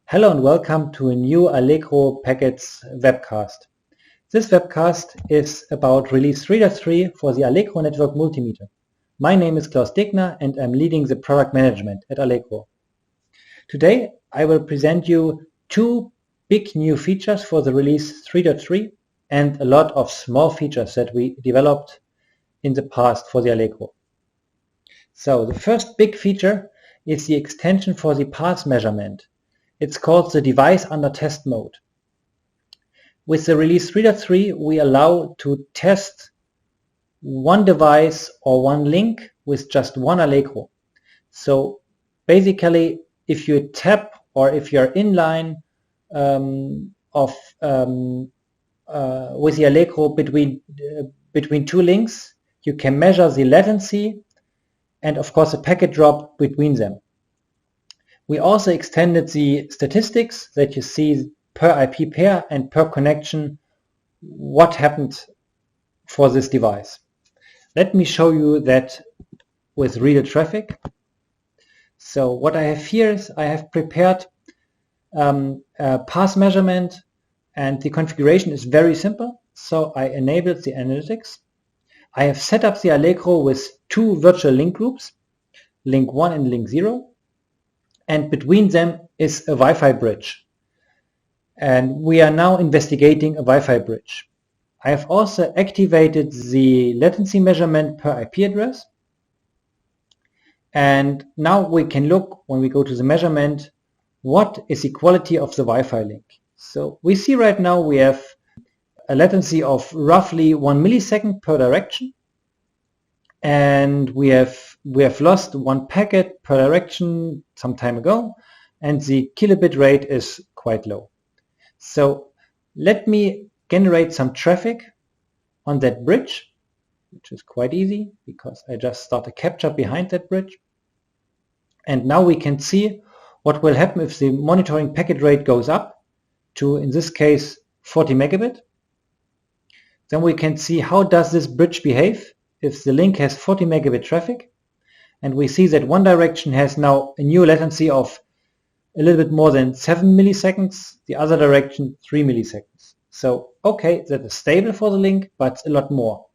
Hello and welcome to a new Allegro Packets webcast. This webcast is about release 3.3 for the Allegro Network Multimeter. My name is Klaus Degner and I'm leading the product management at Allegro. Today I will present you two big new features for the release 3.3 and a lot of small features that we developed in the past for the Allegro. So the first big feature is the extension for the path measurement. It's called the device under test mode. With the release 3.3 we allow to test one device or one link with just one Allegro. So basically if you tap or if you're in line with the Allegro between two links, you can measure the latency and of course a packet drop between them. We also extended the statistics that you see per IP pair and per connection what happened for this device. Let me show you that with real traffic. So what I have here is I have prepared a path measurement and the configuration is very simple. So I enabled the analytics. I have set up the Allegro with two virtual link groups, link 1 and link 0. And between them is a Wi-Fi bridge. And we are now investigating a Wi-Fi bridge. I have also activated the latency measurement per IP address. And now we can look, when we go to the measurement, what is the quality of the Wi-Fi link. So we see right now we have a latency of roughly 1 millisecond per direction. And we have lost one packet per direction some time ago, and the kilobit rate is quite low. So let me generate some traffic on that bridge, which is quite easy because I just start a capture behind that bridge. And now we can see what will happen if the monitoring packet rate goes up to, in this case, 40 megabit. Then we can see how does this bridge behave if the link has 40 megabit traffic, and we see that one direction has now a new latency of a little bit more than 7 milliseconds, the other direction 3 milliseconds. So okay, that is stable for the link, but a lot more.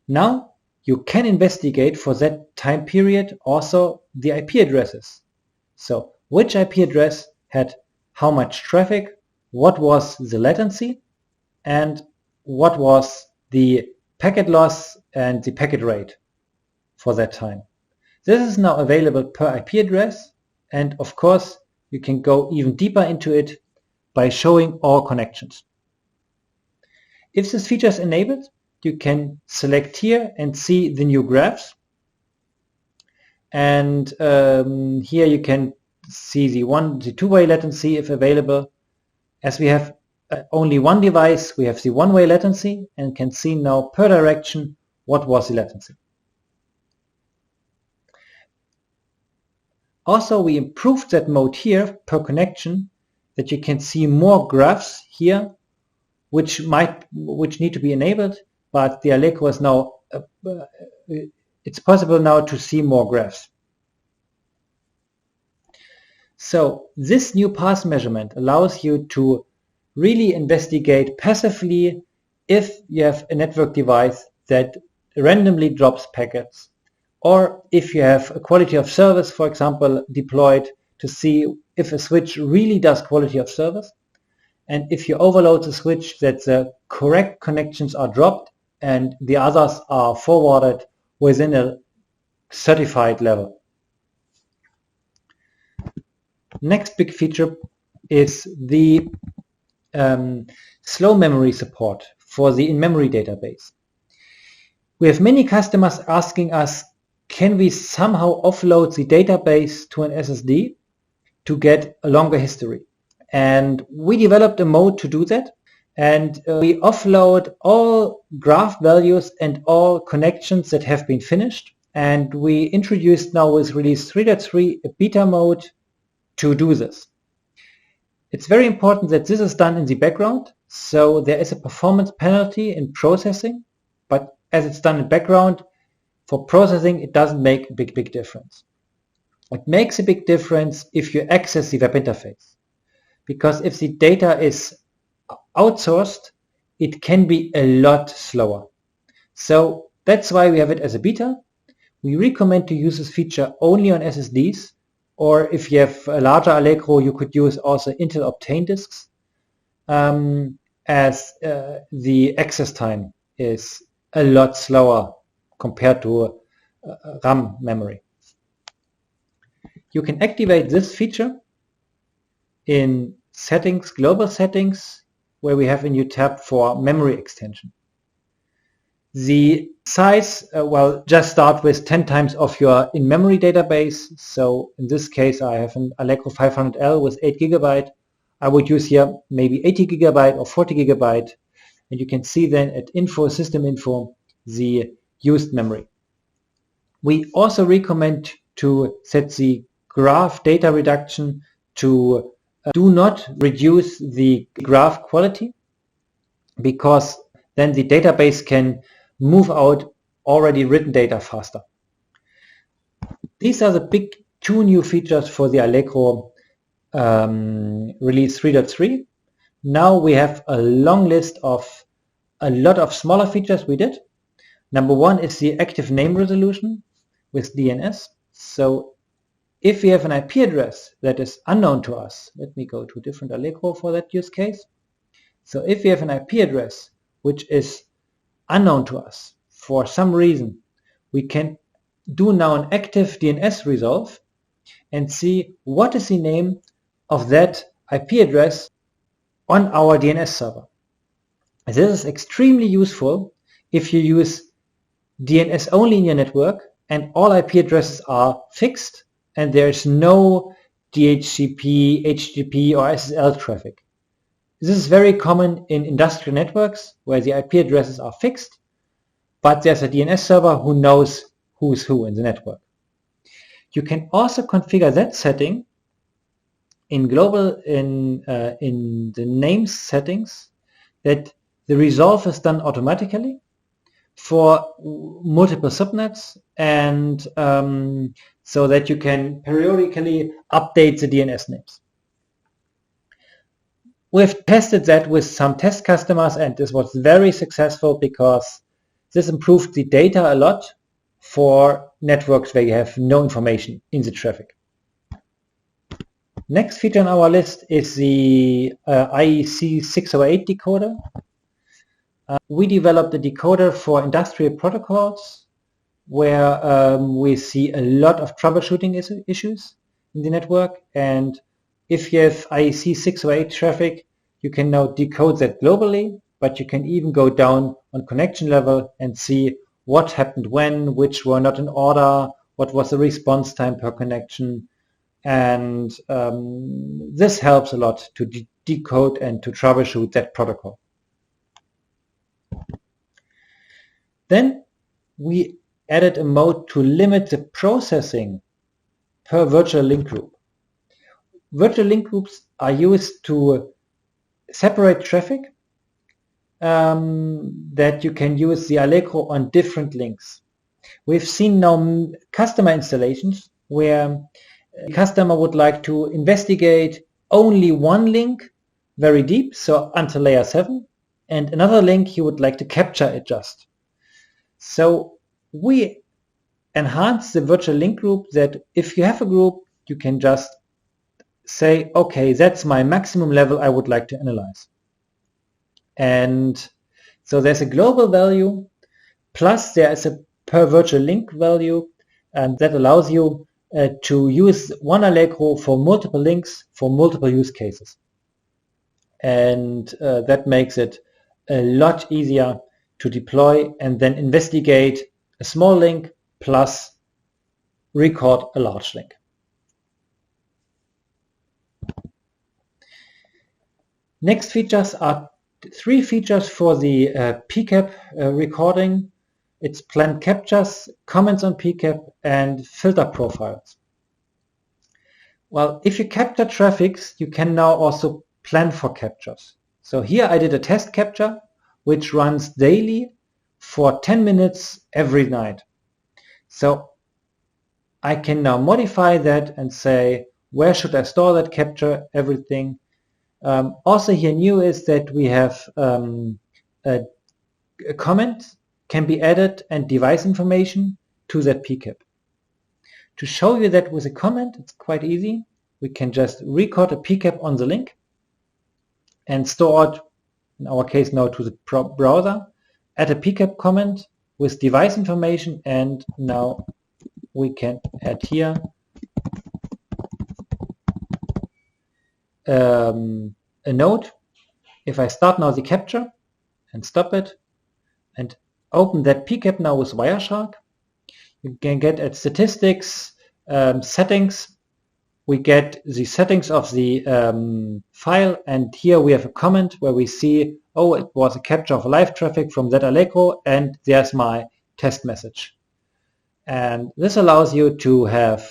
Now you can investigate for that time period also the IP addresses. So which IP address had how much traffic, what was the latency, and what was the packet loss and the packet rate for that time. This is now available per IP address, and of course you can go even deeper into it by showing all connections. If this feature is enabled, you can select here and see the new graphs, and here you can see the two-way latency if available. As we have only one device, we have the one-way latency and can see now per direction what was the latency. Also we improved that mode here per connection, that you can see more graphs here which need to be enabled, but the Allegro is now it's possible now to see more graphs. So this new path measurement allows you to really investigate passively if you have a network device that randomly drops packets, or if you have a quality of service, for example, deployed to see if a switch really does quality of service, and if you overload the switch that the correct connections are dropped and the others are forwarded within a certified level. Next big feature is the slow memory support for the in-memory database. We have many customers asking us, can we somehow offload the database to an SSD to get a longer history? And we developed a mode to do that, and we offload all graph values and all connections that have been finished, and we introduced now with release 3.3 a beta mode to do this. It's very important that this is done in the background, so there is a performance penalty in processing, but as it's done in background, For processing, it doesn't make a big difference. It makes a big difference if you access the web interface, because if the data is outsourced, it can be a lot slower. So that's why we have it as a beta. We recommend to use this feature only on SSDs, or if you have a larger Allegro, you could use also Intel Optane disks, as the access time is a lot slower compared to RAM memory. You can activate this feature in settings, global settings, where we have a new tab for memory extension. The size, just start with 10 times of your in-memory database. So in this case, I have an Allegro 500L with 8 GB. I would use here maybe 80 GB or 40 GB. And you can see then at info, system info, the used memory. We also recommend to set the graph data reduction to do not reduce the graph quality, because then the database can move out already written data faster. These are the big two new features for the Allegro release 3.3. Now we have a long list of a lot of smaller features we did. Number one is the active name resolution with DNS. So if we have an IP address that is unknown to us, let me go to a different Allegro for that use case. So if we have an IP address which is unknown to us for some reason, we can do now an active DNS resolve and see what is the name of that IP address on our DNS server. This is extremely useful if you use DNS only in your network and all IP addresses are fixed and there is no DHCP, HTTP or SSL traffic. This is very common in industrial networks where the IP addresses are fixed, but there's a DNS server who knows who's who in the network. You can also configure that setting in global in the names settings, that the resolve is done automatically for multiple subnets, and so that you can periodically update the DNS names. We've tested that with some test customers and this was very successful because this improved the data a lot for networks where you have no information in the traffic. Next feature on our list is the IEC 608 decoder. We developed a decoder for industrial protocols where we see a lot of troubleshooting issues in the network, and if you have IEC 608 traffic, you can now decode that globally, but you can even go down on connection level and see what happened when, which were not in order, what was the response time per connection, and this helps a lot to decode and to troubleshoot that protocol. Then we added a mode to limit the processing per virtual link group. Virtual link groups are used to separate traffic that you can use the Allegro on different links. We've seen now customer installations where the customer would like to investigate only one link very deep, so until layer 7, and another link he would like to capture it just. So we enhance the virtual link group that if you have a group, you can just say, okay, that's my maximum level I would like to analyze. And so there's a global value, plus there is a per virtual link value, and that allows you to use one Allegro for multiple links for multiple use cases. And that makes it a lot easier to deploy and then investigate a small link plus record a large link. Next features are 3 features for the pcap recording. It's planned captures, comments on pcap, and filter profiles. Well, if you capture traffics, you can now also plan for captures. So here I did a test capture which runs daily for 10 minutes every night. So I can now modify that and say, where should I store that, capture everything. Also here new is that we have a comment can be added and device information to that pcap. To show you that with a comment, it's quite easy. We can just record a pcap on the link and store it, in our case now, to the browser, add a pcap comment with device information, and now we can add here a note. If I start now the capture and stop it and open that pcap now with Webshark, you can get at statistics, settings. We get the settings of the file, and here we have a comment where we see, oh, it was a capture of live traffic from that Allegro, and there's my test message. And this allows you to have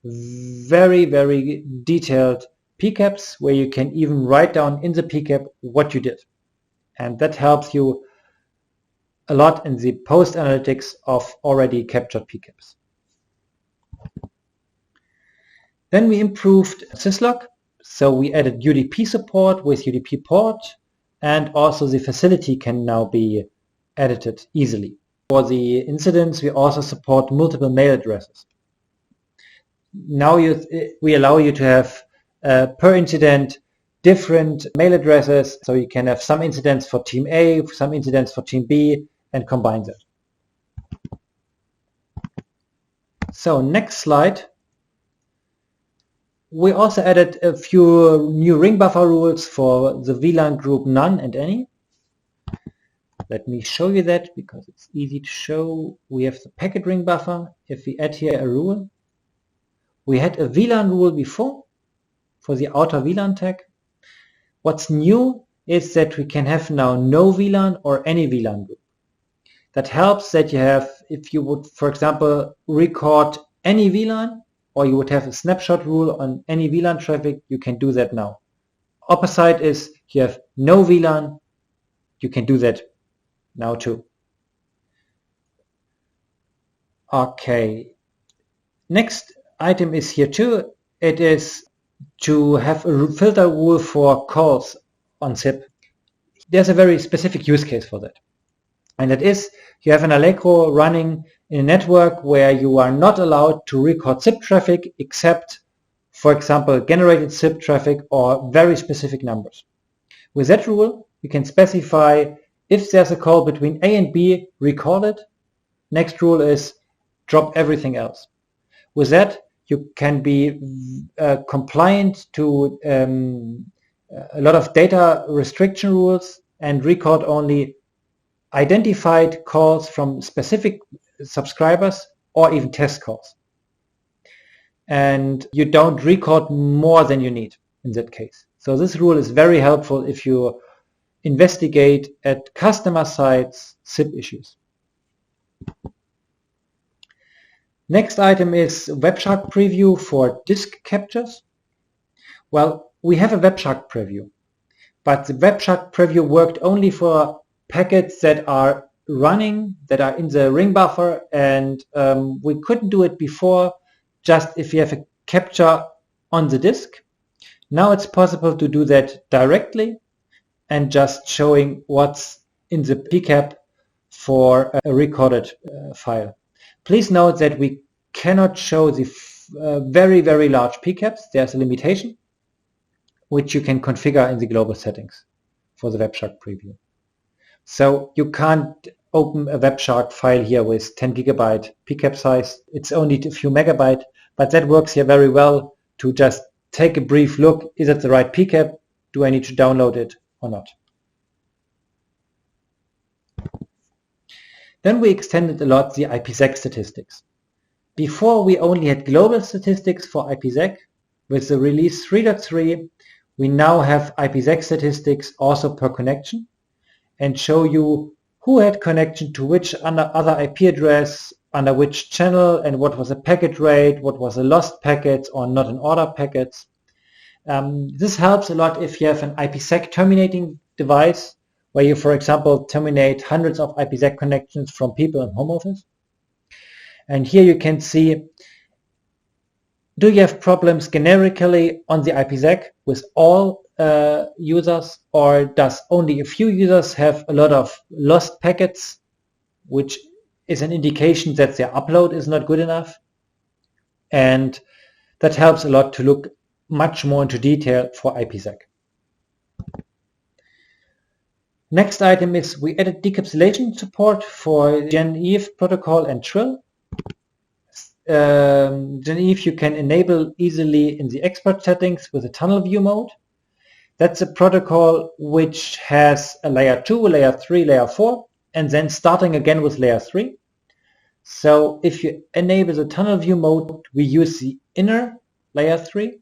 very, very detailed pcaps where you can even write down in the pcap what you did. And that helps you a lot in the post analytics of already captured pcaps. Then we improved Syslog. So we added UDP support with UDP port, and also the facility can now be edited easily. For the incidents, we also support multiple mail addresses. Now we allow you to have per incident different mail addresses, so you can have some incidents for team A, some incidents for team B, and combine that. So next slide. We also added a few new ring buffer rules for the VLAN group none and any. Let me show you that because it's easy to show. We have the packet ring buffer. If we add here a rule, we had a VLAN rule before for the outer VLAN tag. What's new is that we can have now no VLAN or any VLAN group. That helps that you have, if you would, for example, record any VLAN, or you would have a snapshot rule on any VLAN traffic, you can do that now. Opposite is you have no VLAN, you can do that now too. Okay, next item is here too. It is to have a filter rule for calls on SIP. There's a very specific use case for that. And that is, you have an Allegro running in a network where you are not allowed to record SIP traffic except, for example, generated SIP traffic or very specific numbers. With that rule, you can specify if there's a call between A and B, record it. Next rule is drop everything else. With that, you can be compliant to a lot of data restriction rules and record only identified calls from specific subscribers or even test calls. And you don't record more than you need in that case. So this rule is very helpful if you investigate at customer sites SIP issues. Next item is Webshark preview for disk captures. Well, we have a Webshark preview, but the Webshark preview worked only for packets that are running, that are in the ring buffer, and we couldn't do it before just if you have a capture on the disk. Now it's possible to do that directly and just showing what's in the pcap for a recorded file. Please note that we cannot show the very, very large pcaps. There's a limitation which you can configure in the global settings for the Webshark preview. So you can't open a Webshark file here with 10 gigabyte pcap size. It's only a few megabyte, but that works here very well to just take a brief look. Is it the right pcap? Do I need to download it or not? Then we extended a lot the IPSec statistics. Before we only had global statistics for IPSec. With the release 3.3, we now have IPSec statistics also per connection and show you who had connection to which other IP address, under which channel, and what was the packet rate, what was the lost packets or not in order packets. This helps a lot if you have an IPSec terminating device where you, for example, terminate hundreds of IPSec connections from people in home office. And here you can see, do you have problems generically on the IPSec with all users, or does only a few users have a lot of lost packets, which is an indication that their upload is not good enough? And that helps a lot to look much more into detail for IPSec. Next item is we added decapsulation support for GENEVE protocol and TRILL. GENEVE you can enable easily in the expert settings with a tunnel view mode. That's a protocol which has a layer 2, layer 3, layer 4, and then starting again with layer 3. So if you enable the tunnel view mode, we use the inner layer 3.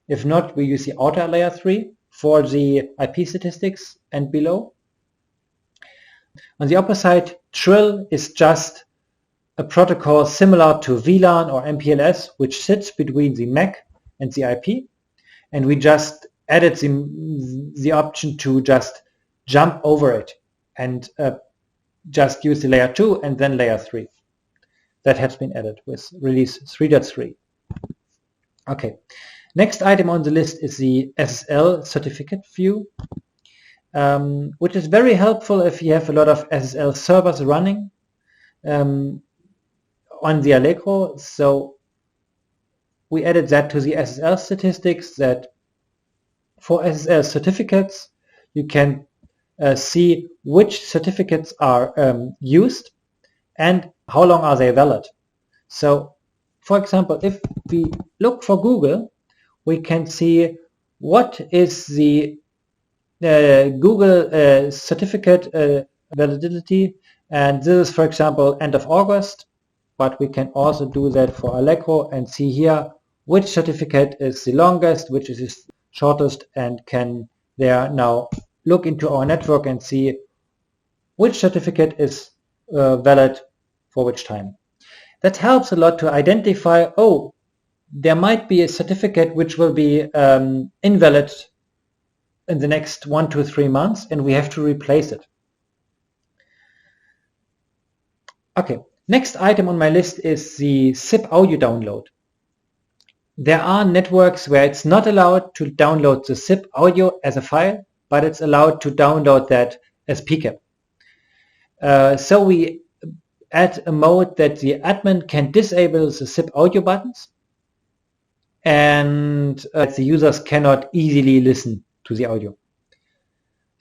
If not, we use the outer layer 3 for the IP statistics and below. On the opposite side, TRILL is just a protocol similar to VLAN or MPLS, which sits between the MAC and the IP. And we just added the option to just jump over it and just use the layer 2 and then layer 3. That has been added with release 3.3. Okay, next item on the list is the SSL certificate view, which is very helpful if you have a lot of SSL servers running on the Allegro. So we added that to the SSL statistics, that for SSL certificates you can see which certificates are used and how long are they valid. So for example, if we look for Google, we can see what is the Google certificate validity, and this is for example end of August, but we can also do that for Allegro and see here which certificate is the longest, which is the shortest, and can there now look into our network and see which certificate is valid for which time. That helps a lot to identify, oh, there might be a certificate which will be invalid in the next 1 to 3 months and we have to replace it. Okay, next item on my list is the SIP audio download. There are networks where it's not allowed to download the SIP audio as a file, but it's allowed to download that as pcap. So we add a mode that the admin can disable the SIP audio buttons, and the users cannot easily listen to the audio.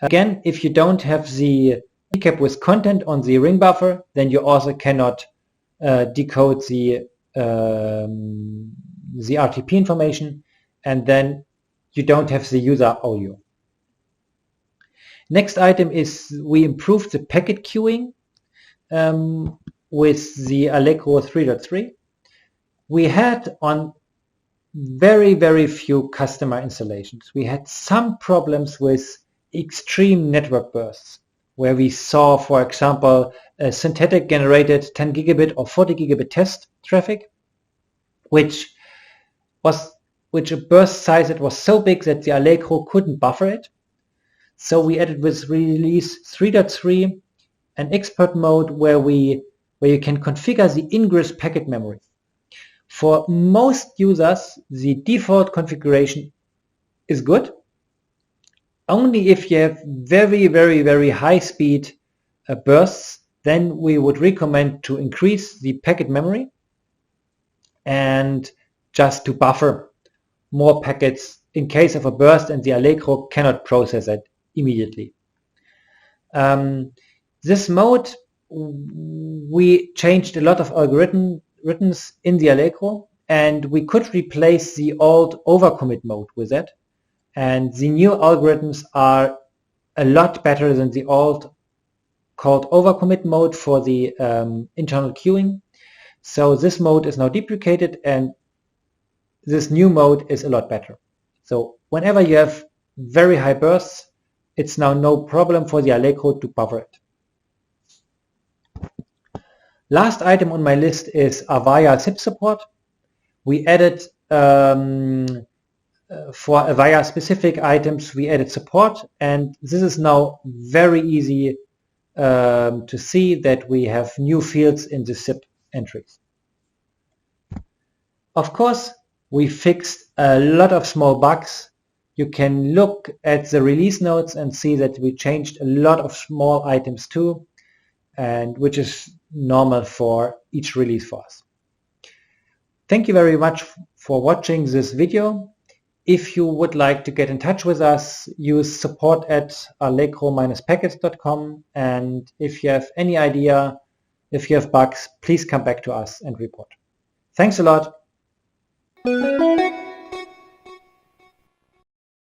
Again, if you don't have the pcap with content on the ring buffer, then you also cannot decode the RTP information, and then you don't have the user audio. Next item is we improved the packet queuing with the Allegro 3.3. We had on very few customer installations, we had some problems with extreme network bursts, where we saw, for example, a synthetic generated 10 gigabit or 40 gigabit test traffic, which a burst size that was so big that the Allegro couldn't buffer it. So we added with release 3.3 an expert mode where you can configure the ingress packet memory. For most users, the default configuration is good. Only if you have very high speed bursts, then we would recommend to increase the packet memory and just to buffer more packets in case of a burst and the Allegro cannot process it immediately. This mode, we changed a lot of algorithms in the Allegro, and we could replace the old overcommit mode with it. And the new algorithms are a lot better than the old called overcommit mode for the internal queuing. So this mode is now deprecated and this new mode is a lot better. So whenever you have very high bursts, it's now no problem for the Allegro to buffer it. Last item on my list is Avaya SIP support. We added, for Avaya specific items, we added support, and this is now very easy to see that we have new fields in the SIP entries. Of course, we fixed a lot of small bugs. You can look at the release notes and see that we changed a lot of small items too, and which is normal for each release for us. Thank you very much for watching this video. If you would like to get in touch with us, use support at allegro-packets.com, and if you have any idea, if you have bugs, please come back to us and report. Thanks a lot.